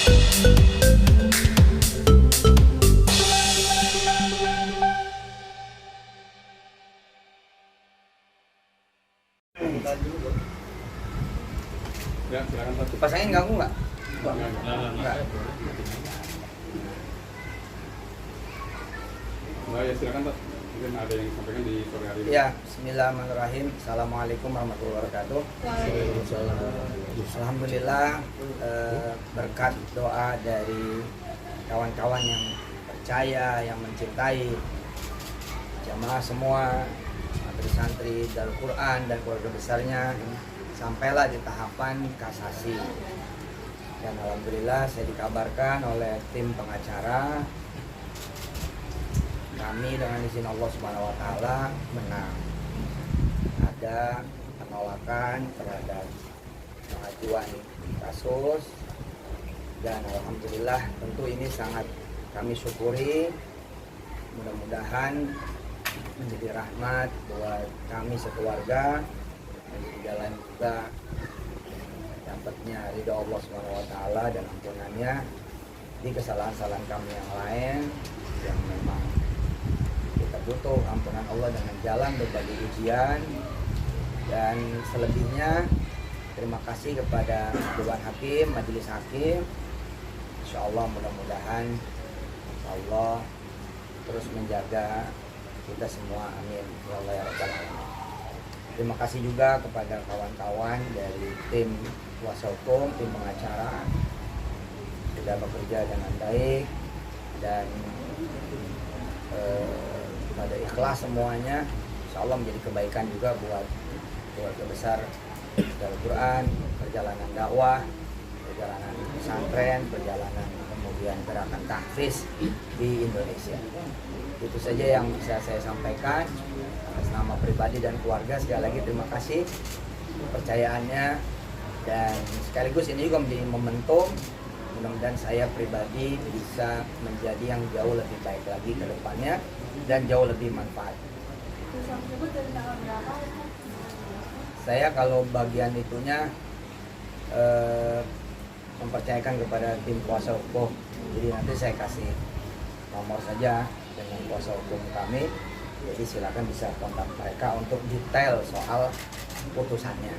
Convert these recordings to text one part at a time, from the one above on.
Ya, silakan Pak. Kipas angin ganggu nggak? Enggak. Nah, ya silakan Pak. Mungkin ada yang disampaikan di sore hari ini. Ya, bismillahirrahmanirrahim. Assalamualaikum warahmatullahi wabarakatuh. Alhamdulillah, berkat doa dari kawan-kawan yang percaya, yang mencintai jamaah semua, santri-santri Darul Quran dan keluarga besarnya, sampailah di tahapan kasasi. Dan alhamdulillah saya dikabarkan oleh tim pengacara kami dengan izin Allah Subhanahu wa taala menang. Ada penolakan terhadap pengajuan kasus dan alhamdulillah tentu ini sangat kami syukuri. Mudah-mudahan menjadi rahmat buat kami sekeluarga dan di jalan juga dapatnya ridho Allah Subhanahu wa taala dan ampunannya di kesalahan-kesalahan kami yang lain yang memang kita butuh ampunan Allah dengan jalan berbagai ujian. Dan selebihnya terima kasih kepada Dewan Hakim, Majelis Hakim. Insya Allah mudah-mudahan Allah terus menjaga kita semua, amin ya Allah ya Rabbal Alamin. Terima kasih juga kepada kawan-kawan dari tim kuasa hukum, tim pengacara sudah bekerja dengan baik dan pada ikhlas semuanya. Insya Allah menjadi kebaikan juga buat keluarga besar Darul Quran, perjalanan dakwah, perjalanan pesantren, perjalanan kemudian gerakan tahfiz di Indonesia. Itu saja yang bisa saya sampaikan atas nama pribadi dan keluarga. Sekali lagi terima kasih kepercayaannya dan sekaligus ini juga menjadi momentum. Mudah-mudahan saya pribadi bisa menjadi yang jauh lebih baik lagi ke depannya dan jauh lebih manfaat. Saya kalau bagian itunya mempercayakan kepada tim kuasa hukum. Jadi nanti saya kasih nomor saja dengan kuasa hukum kami. Jadi silakan bisa kontak mereka untuk detail soal putusannya.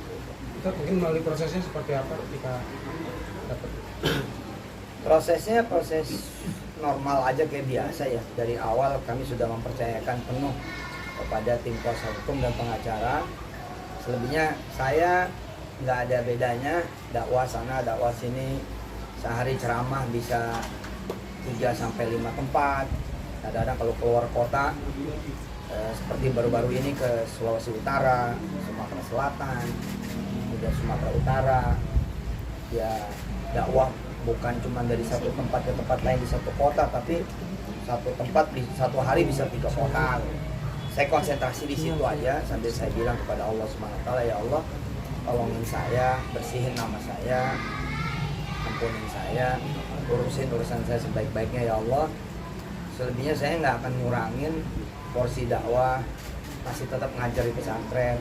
Kita mungkin melalui prosesnya seperti apa ketika dapat? Prosesnya proses normal aja kayak biasa ya. Dari awal kami sudah mempercayakan penuh kepada tim kuasa hukum dan pengacara. Selebihnya saya nggak ada bedanya, dakwah sana dakwah sini, sehari ceramah bisa 3-5 tempat. Kadang-kadang kalau keluar kota seperti baru-baru ini ke Sulawesi Utara, Sumatera Selatan, kemudian Sumatera Utara, ya dakwah bukan cuma dari satu tempat ke tempat lain di satu kota, tapi satu tempat di satu hari bisa 3 kota. Saya konsentrasi di situ aja sambil saya bilang kepada Allah Subhanahu wa taala, ya Allah, tolongin saya, bersihin nama saya, ampunin saya, urusin urusan saya sebaik-baiknya ya Allah. Selebihnya saya nggak akan ngurangin porsi dakwah, masih tetap ngajar di pesantren,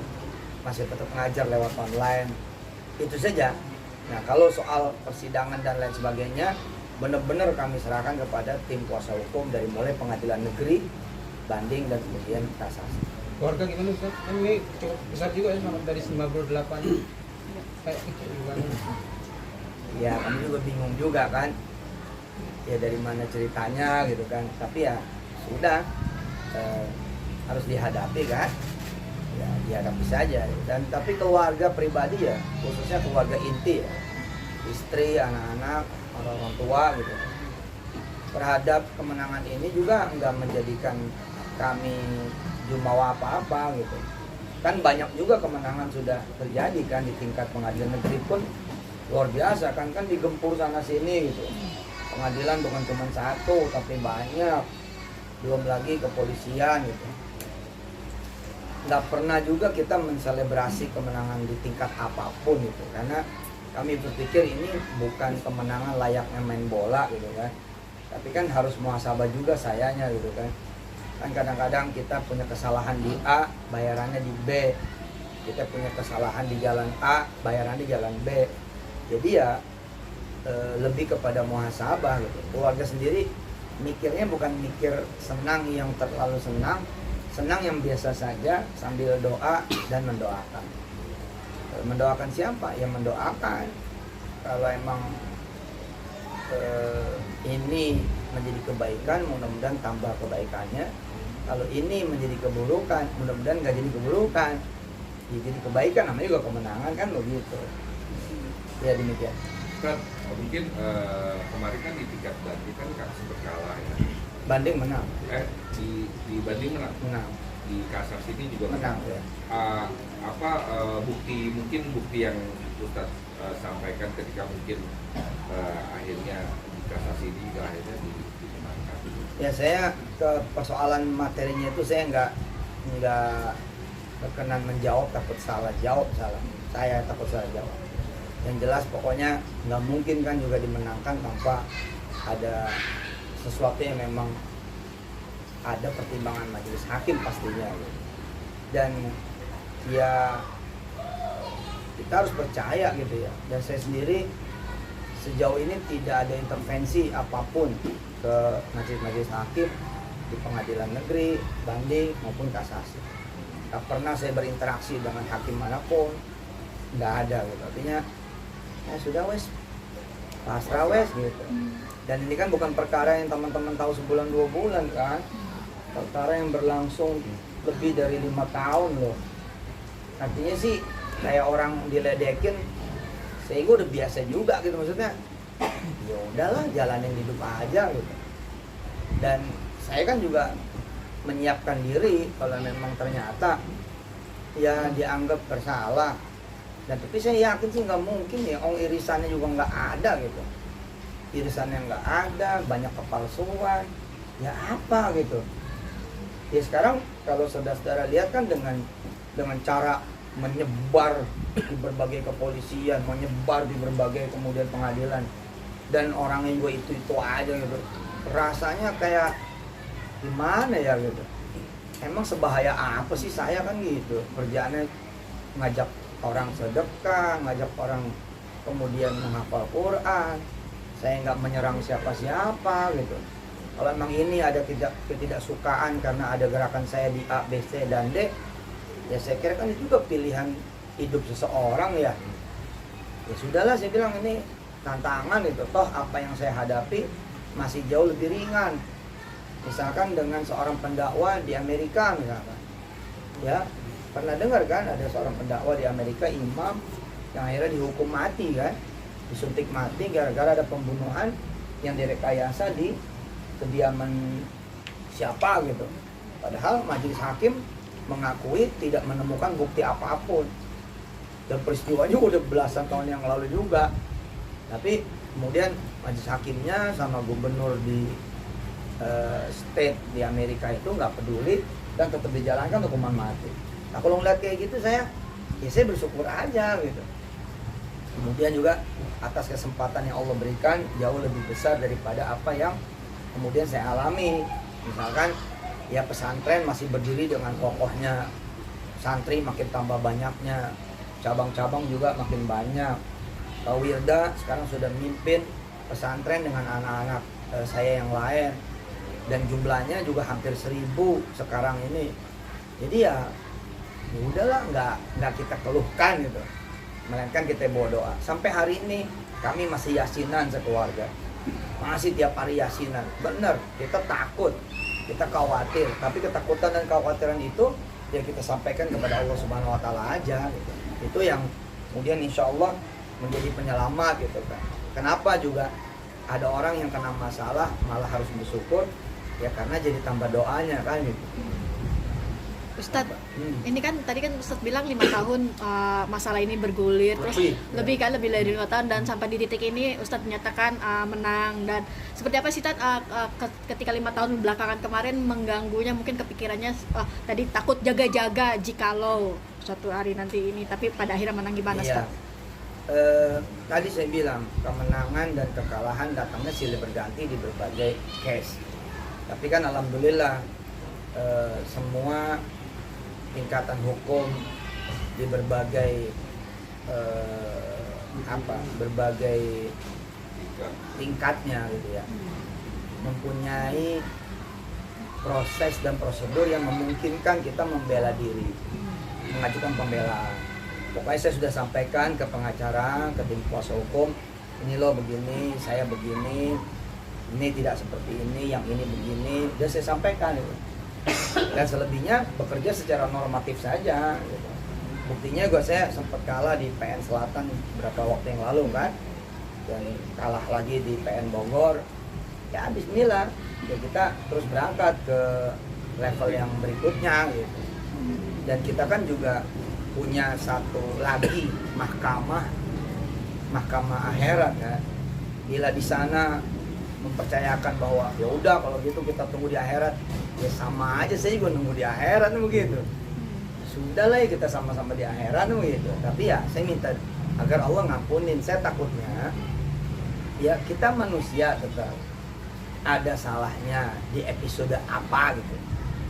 masih tetap ngajar lewat online, itu saja. Nah kalau soal persidangan dan lain sebagainya, benar-benar kami serahkan kepada tim kuasa hukum dari mulai pengadilan negeri, banding dan kemudian kasasi. Keluarga gimana Ustaz? Kan ini cukup besar juga ya, sampai dari 58 kayak gimana? Ya kami juga bingung juga kan, ya dari mana ceritanya gitu kan. Tapi ya sudah, harus dihadapi kan, ya dihadapi saja. Dan tapi keluarga pribadi ya, khususnya keluarga inti ya, istri, anak-anak, orang tua gitu, terhadap kemenangan ini juga enggak menjadikan kami jumawa apa-apa gitu. Kan banyak juga kemenangan sudah terjadi kan di tingkat pengadilan negeri pun luar biasa kan digempur sana sini gitu. Pengadilan bukan cuma satu tapi banyak, belum lagi kepolisian gitu. Nggak pernah juga kita menselebrasi kemenangan di tingkat apapun gitu, karena kami berpikir ini bukan kemenangan layaknya main bola gitu kan, tapi kan harus muhasabah juga sayanya gitu kan. Kan kadang-kadang kita punya kesalahan di A, bayarannya di B. Kita punya kesalahan di jalan A, bayarannya di jalan B. Jadi ya lebih kepada muhasabah gitu. Keluarga sendiri mikirnya bukan mikir senang yang terlalu senang, senang yang biasa saja sambil doa dan mendoakan. Mendoakan siapa? Ya mendoakan kalau emang ini menjadi kebaikan, mudah-mudahan tambah kebaikannya. Kalau ini menjadi keburukan, mudah-mudahan nggak jadi keburukan. Ya, jadi kebaikan namanya juga kemenangan kan begitu. Ya demikian. Ustaz, mungkin kemarin kan di tingkat banding kan sempat kalah ya. Banding menang. Di banding menang. Menang. Di kasasi ini juga Menang ya. Mungkin bukti yang Ustaz sampaikan ketika mungkin akhirnya di kasasi ini juga akhirnya dimenangkan. Ya saya ke persoalan materinya itu saya nggak berkenan menjawab, takut salah jawab salah. Saya takut salah jawab. Yang jelas pokoknya nggak mungkin kan juga dimenangkan tanpa ada sesuatu yang memang ada pertimbangan majelis hakim pastinya. Dan ya kita harus percaya gitu ya. Dan saya sendiri sejauh ini tidak ada intervensi apapun ke majelis hakim di pengadilan negeri, banding maupun kasasi. Tak pernah saya berinteraksi dengan hakim manapun, nggak ada gitu. Artinya ya sudah wes, pasrah wes gitu. Dan ini kan bukan perkara yang teman-teman tahu sebulan 2 bulan kan, perkara yang berlangsung lebih dari 5 tahun loh. Artinya sih kayak orang diledekin, saya udah biasa juga gitu, maksudnya ya udahlah jalanin hidup aja gitu. Dan saya kan juga menyiapkan diri kalau memang ternyata ya dianggap bersalah. Dan tapi saya yakin sih nggak mungkin ya, irisannya juga nggak ada gitu, irisannya nggak ada, banyak kepalsuan, ya apa gitu. Ya sekarang kalau saudara-saudara lihat kan dengan cara menyebar di berbagai kepolisian, menyebar di berbagai kemudian pengadilan, dan orangnya juga itu aja gitu, rasanya kayak gimana ya gitu. Emang sebahaya apa sih saya kan gitu, kerjaannya ngajak orang sedekah, ngajak orang kemudian menghafal Quran. Saya nggak menyerang siapa-siapa gitu. Kalau memang ini ada ketidaksukaan karena ada gerakan saya di A, B, C, dan D, ya saya kira kan itu juga pilihan hidup seseorang ya. Ya sudahlah, saya bilang ini tantangan itu. Toh apa yang saya hadapi masih jauh lebih ringan. Misalkan dengan seorang pendakwa di Amerika misalkan. Ya, pernah dengar kan ada seorang pendakwa di Amerika, imam yang akhirnya dihukum mati kan, disuntik mati gara-gara ada pembunuhan yang direkayasa di kediaman siapa gitu. Padahal majelis hakim mengakui tidak menemukan bukti apapun, dan peristiwanya udah belasan tahun yang lalu juga. Tapi kemudian majelis hakimnya sama gubernur di state di Amerika itu nggak peduli dan tetap dijalankan hukuman mati. Nah kalau ngeliat kayak gitu saya bersyukur aja gitu. Kemudian juga atas kesempatan yang Allah berikan jauh lebih besar daripada apa yang kemudian saya alami. Misalkan ya pesantren masih berdiri dengan kokohnya, santri makin tambah banyaknya, cabang-cabang juga makin banyak. Pak Wirda sekarang sudah memimpin pesantren dengan anak-anak saya yang lain, dan jumlahnya juga hampir 1000 sekarang ini. Jadi ya udahlah, nggak kita keluhkan gitu, melainkan kita bawa doa. Sampai hari ini kami masih yasinan sekeluarga, masih tiap hari yasinan. Bener, kita takut, kita khawatir, tapi ketakutan dan kekhawatiran itu ya kita sampaikan kepada Allah Subhanahu Wa Taala aja gitu. Itu yang kemudian insya Allah menjadi penyelamat gitu kan. Kenapa juga ada orang yang kena masalah malah harus bersyukur, ya karena jadi tambah doanya kan gitu. Ustadz, ini kan tadi kan Ustadz bilang 5 tahun masalah ini bergulir, terus lebih dari 5 tahun, dan sampai di titik ini Ustadz menyatakan menang. Dan seperti apa sih Ustadz ketika 5 tahun belakangan kemarin mengganggunya, mungkin kepikirannya tadi takut jaga-jaga jikalau suatu hari nanti ini, tapi pada akhirnya menang, gimana Ustadz? Tadi saya bilang kemenangan dan kekalahan datangnya silih berganti di berbagai case. Tapi kan alhamdulillah semua tingkatan hukum di berbagai berbagai tingkatnya gitu ya, mempunyai proses dan prosedur yang memungkinkan kita membela diri, mengajukan pembelaan. Pokoknya saya sudah sampaikan ke pengacara, ke tim kuasa hukum, ini loh begini, saya begini, ini tidak seperti ini, yang ini begini, sudah saya sampaikan gitu. Dan selebihnya bekerja secara normatif saja gitu. Buktinya juga saya sempat kalah di PN Selatan beberapa waktu yang lalu kan, dan kalah lagi di PN Bogor. Ya bismillah, ya kita terus berangkat ke level yang berikutnya gitu. Dan kita kan juga punya satu lagi mahkamah akhirat kan. Bila di sana mempercayakan bahwa ya udah kalau gitu kita tunggu di akhirat, ya sama aja saya juga nunggu di akhirat begitu. Sudahlah ya kita sama-sama di akhirat begitu. Tapi ya saya minta agar Allah ngampunin. Saya takutnya ya kita manusia tetap ada salahnya di episode apa gitu.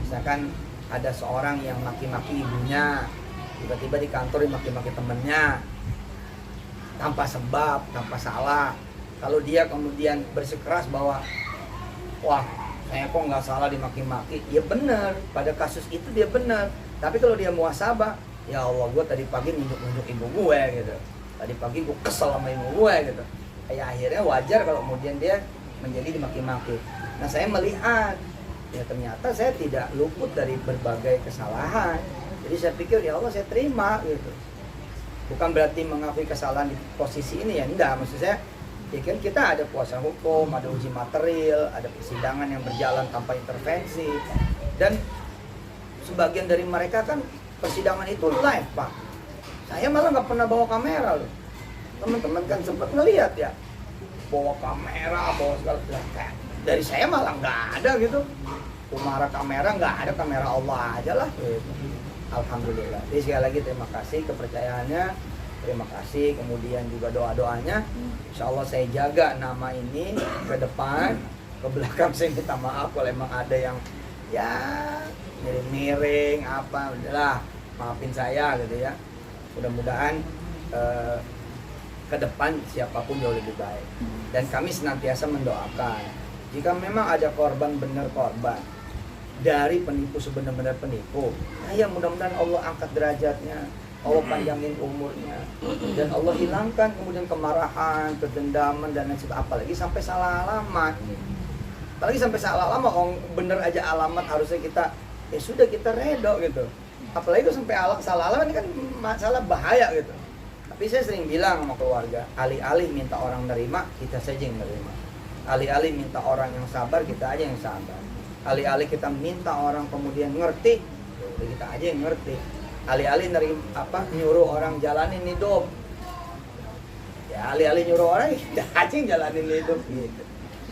Misalkan ada seorang yang maki-maki ibunya, tiba-tiba di kantor dimaki-maki temennya tanpa sebab, tanpa salah. Kalau dia kemudian bersikeras bahwa wah saya kok nggak salah dimaki-maki, ya benar, pada kasus itu dia benar. Tapi kalau dia muhasabah, ya Allah gue tadi pagi nunjuk-nunjuk ibu gue gitu, tadi pagi gue kesel sama ibu gue gitu, ya akhirnya wajar kalau kemudian dia menjadi dimaki-maki. Nah saya melihat ya ternyata saya tidak luput dari berbagai kesalahan. Jadi saya pikir ya Allah saya terima gitu. Bukan berarti mengakui kesalahan di posisi ini ya, enggak. Maksud saya ya kan kita ada kuasa hukum, ada uji material, ada persidangan yang berjalan tanpa intervensi. Dan sebagian dari mereka kan persidangan itu live Pak. Saya malah nggak pernah bawa kamera loh. Teman-teman kan sempat ngelihat ya, bawa kamera, bawa segala macam. Dari saya malah nggak ada gitu. Kumara kamera nggak ada, kamera Allah aja lah gitu. Alhamdulillah. Jadi sekali lagi terima kasih kepercayaannya, terima kasih kemudian juga doa-doanya. Insya Allah saya jaga nama ini ke depan, ke belakang saya minta maaf kalau emang ada yang ya miring-miring apa, udahlah maafin saya gitu ya. Mudah-mudahan ke depan siapapun jauh lebih baik. Dan kami senantiasa mendoakan jika memang ada korban benar korban dari penipu sebenar-benar penipu, nah ya mudah-mudahan Allah angkat derajatnya, Allah panjangin umurnya, dan Allah hilangkan kemudian kemarahan, kedendaman dan lain sebagainya. Apalagi sampai salah alamat, apalagi sampai salah alamat, kalau bener aja alamat harusnya kita ya sudah kita redo gitu. Apalagi itu sampai salah alamat, ini kan masalah bahaya gitu. Tapi saya sering bilang sama keluarga, alih-alih minta orang nerima, kita saja yang nerima. Alih-alih minta orang yang sabar, kita aja yang sabar. Alih-alih kita minta orang kemudian ngerti, kita aja yang ngerti. Alih-alih nyuruh orang jalanin hidup, ya alih-alih nyuruh orang kita aja yang jalanin hidup gitu.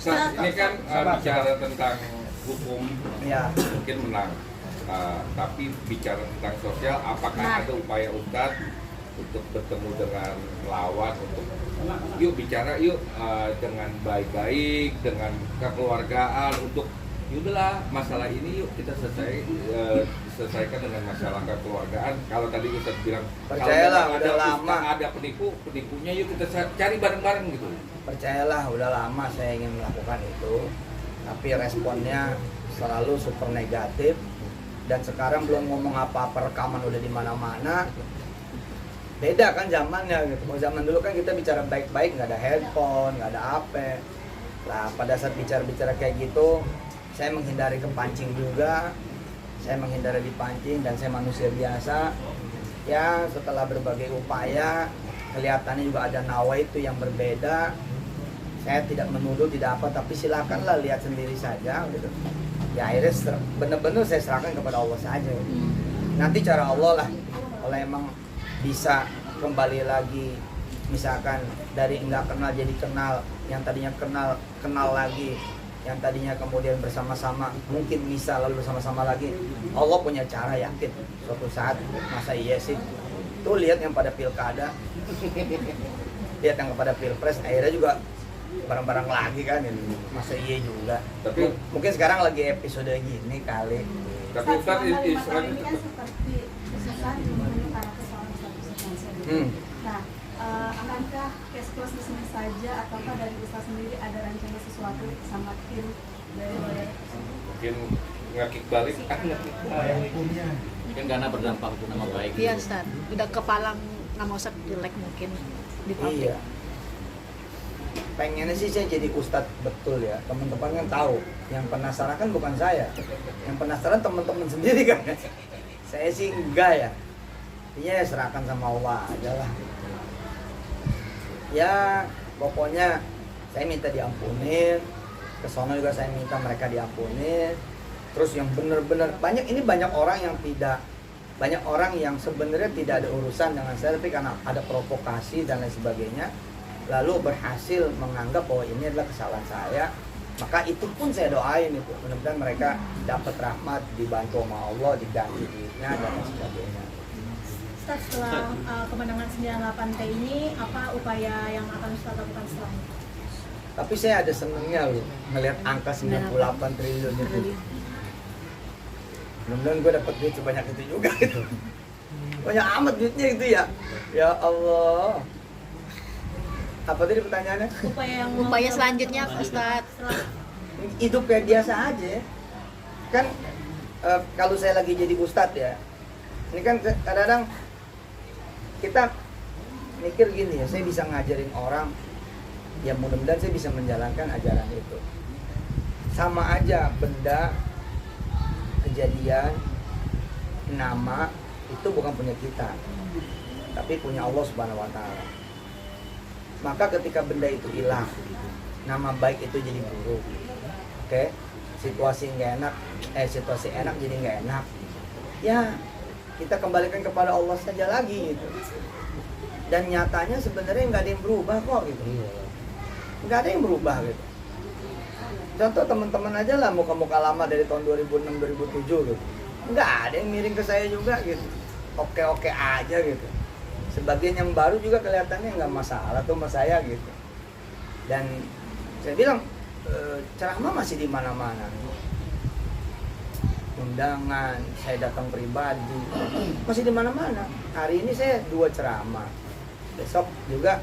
Nah, ini kan bicara tentang hukum ya. mungkin menang, tapi bicara tentang sosial, apakah ada upaya Ustadz untuk bertemu dengan lawan, untuk yuk bicara yuk dengan baik-baik, dengan kekeluargaan, untuk yaudahlah masalah ini yuk kita selesaikan dengan masalah kekeluargaan. Kalau tadi Ustadz bilang percayalah kalau udah lama ada penipunya yuk kita cari bareng-bareng gitu. Percayalah udah lama saya ingin melakukan itu, tapi responnya selalu super negatif. Dan sekarang belum ngomong apa-apa, rekaman udah di mana-mana. Beda kan zamannya gitu. Kalau zaman dulu kan kita bicara baik-baik, nggak ada handphone, nggak ada apa. Nah pada saat bicara-bicara kayak gitu, saya menghindari kepancing juga. Saya menghindari dipancing dan saya manusia biasa. Ya setelah berbagai upaya, kelihatannya juga ada nawaitu yang berbeda. Saya tidak menuduh, tidak apa, tapi silakanlah lihat sendiri saja gitu. Ya akhirnya benar-benar saya serahkan kepada Allah saja. Nanti cara Allah lah, kalau emang bisa kembali lagi, misalkan dari enggak kenal jadi kenal, yang tadinya kenal lagi, yang tadinya kemudian bersama-sama mungkin bisa lalu bersama-sama lagi. Allah punya cara, yakin suatu saat. Masa iya sih? Tuh lihat yang pada pilkada, lihat yang kepada pilpres, akhirnya juga bareng-bareng lagi kan ini. Masa iya juga? Tapi mungkin sekarang lagi episode gini kali. Tapi Ustadz ini kan seperti kesusahan mengenai para persoalan. Nah, Akankah cash close di sini saja ataukah dari Ustaz sendiri ada rencana sesuatu sama tim dari Mungkin ngakik balik, ngakik balik. Mungkin karena berdampak untuk nama baik. Iya Ustaz, udah kepalang nama Ustaz jelek mungkin di publik. Iya. Pengennya sih saya jadi ustadz betul ya. Teman-teman kan tahu. Yang penasaran kan bukan saya. Yang penasaran teman-teman sendiri kan. Saya sih enggak ya. Intinya ya serahkan sama Allah aja lah. Ya pokoknya saya minta diampunin. Kesono juga saya minta mereka diampunin. Terus yang benar-benar banyak orang yang tidak, banyak orang yang sebenarnya tidak ada urusan dengan saya, tapi karena ada provokasi dan lain sebagainya, lalu berhasil menganggap bahwa ini adalah kesalahan saya, maka itu pun saya doain itu, mudah-mudahan mereka dapat rahmat, dibantu sama Allah, diganti duitnya dan lain sebagainya. Ustaz, setelah kemenangan 98T ini, apa upaya yang akan Ustaz lakukan selanjutnya? Tapi saya ada senengnya loh ngelihat angka 98 triliun itu. Mudah-mudahan gue dapat duit sebanyak itu juga gitu. Banyak amat duitnya itu ya. Ya Allah. Apa tadi pertanyaannya? Upaya selanjutnya Ustaz. Hidup kayak biasa aja. Kan kalau saya lagi jadi ustadz ya. Ini kan kadang-kadang kita mikir gini ya, saya bisa ngajarin orang, ya mudah-mudahan saya bisa menjalankan ajaran itu. Sama aja benda, kejadian, nama itu bukan punya kita, tapi punya Allah Subhanahu wa Ta'ala. Maka ketika benda itu hilang, nama baik itu jadi buruk. Oke, situasi nggak enak, situasi enak jadi nggak enak. Ya kita kembalikan kepada Allah saja lagi gitu. Dan nyatanya sebenarnya nggak ada yang berubah kok gitu. Nggak ada yang berubah gitu. Contoh teman-teman aja lah muka-muka lama dari tahun 2006-2007 gitu. Nggak ada yang miring ke saya juga gitu. Oke-oke aja gitu. Sebagian yang baru juga kelihatannya nggak masalah tuh sama saya gitu. Dan saya bilang ceramah masih di mana-mana. Undangan, saya datang pribadi, masih di mana-mana. Hari ini saya 2 ceramah. Besok juga,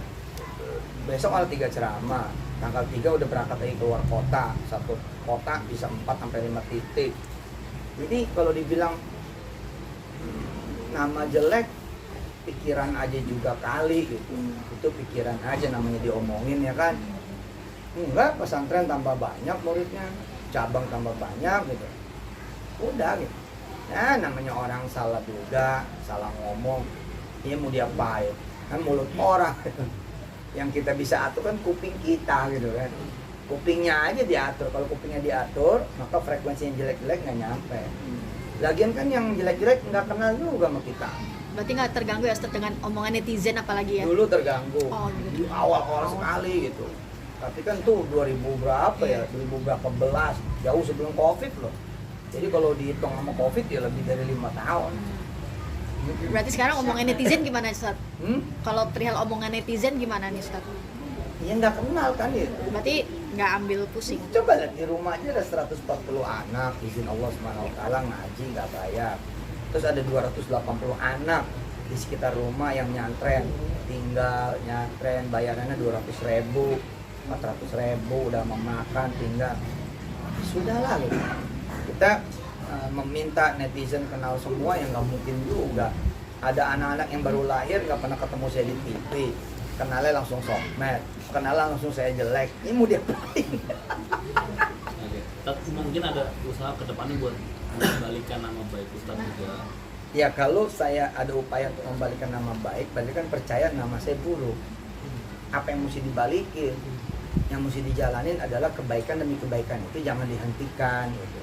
besok ada 3 ceramah. Tanggal 3 udah berangkat lagi keluar kota. Satu kota bisa 4-5 titik. Jadi kalau dibilang nama jelek, pikiran aja juga kali gitu. Itu pikiran aja namanya diomongin ya kan. Enggak, pesantren tambah banyak muridnya, cabang tambah banyak gitu. Udah gitu. Nah namanya orang salah duga, salah ngomong, ini mau diapain? Kan mulut orang gitu. Yang kita bisa atur kan kuping kita gitu kan. Kupingnya aja diatur. Kalau kupingnya diatur, maka frekuensi yang jelek-jelek nggak nyampe. Lagian kan yang jelek-jelek nggak kenal juga sama kita. Berarti nggak terganggu ya Ustaz dengan omongan netizen apalagi ya? Dulu terganggu. Oh, gitu. Di awal-awal sekali gitu. Tapi kan tuh 2000 berapa ya? 2000 berapa belas, jauh sebelum Covid loh. Jadi kalau dihitung sama Covid ya lebih dari 5 tahun. Berarti sekarang omongan netizen gimana Ustaz? Hmm? Kalau perihal omongan netizen gimana nih Ustaz? Ya nggak kenal kan ya. Berarti nggak ambil pusing. Coba lihat di rumah aja ada 140 anak, izin Allah Subhanahu wa Ta'ala ngaji nggak bayar. Terus ada 280 anak di sekitar rumah yang nyantren, tinggal nyantren, bayarannya 200.000, 400.000, udah mau makan tinggal. Sudahlah gitu. Kita meminta netizen kenal semua yang nggak mungkin juga. Ada anak-anak yang baru lahir nggak pernah ketemu saya di TV, kenalnya langsung sosmed, kenalnya langsung saya jelek. Ini mau diapain? Tapi mungkin ada usaha ke depannya buat membalikan nama baik Ustaz juga. Ya kalau saya ada upaya untuk membalikan nama baik, berarti kan percaya nama saya buruk. Apa yang mesti dibalikin? Yang mesti dijalanin adalah kebaikan demi kebaikan itu jangan dihentikan gitu.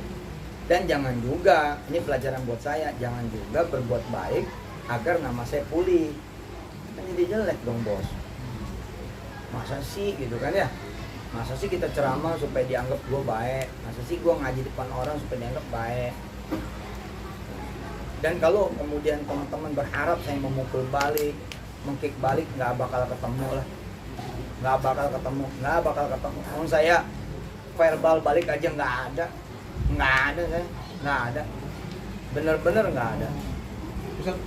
Dan jangan juga, ini pelajaran buat saya, jangan juga berbuat baik agar nama saya pulih. Kan jadi jelek dong bos. Masa sih gitu kan ya? Masa sih kita ceramah supaya dianggap gue baik? Masa sih gue ngaji depan orang supaya dianggap baik? Dan kalau kemudian teman-teman berharap saya memukul balik, mengkick balik, nggak bakal ketemu lah. Nggak bakal ketemu. Kalau saya verbal balik aja nggak ada saya, nggak ada. Bener-bener nggak ada. Ustaz,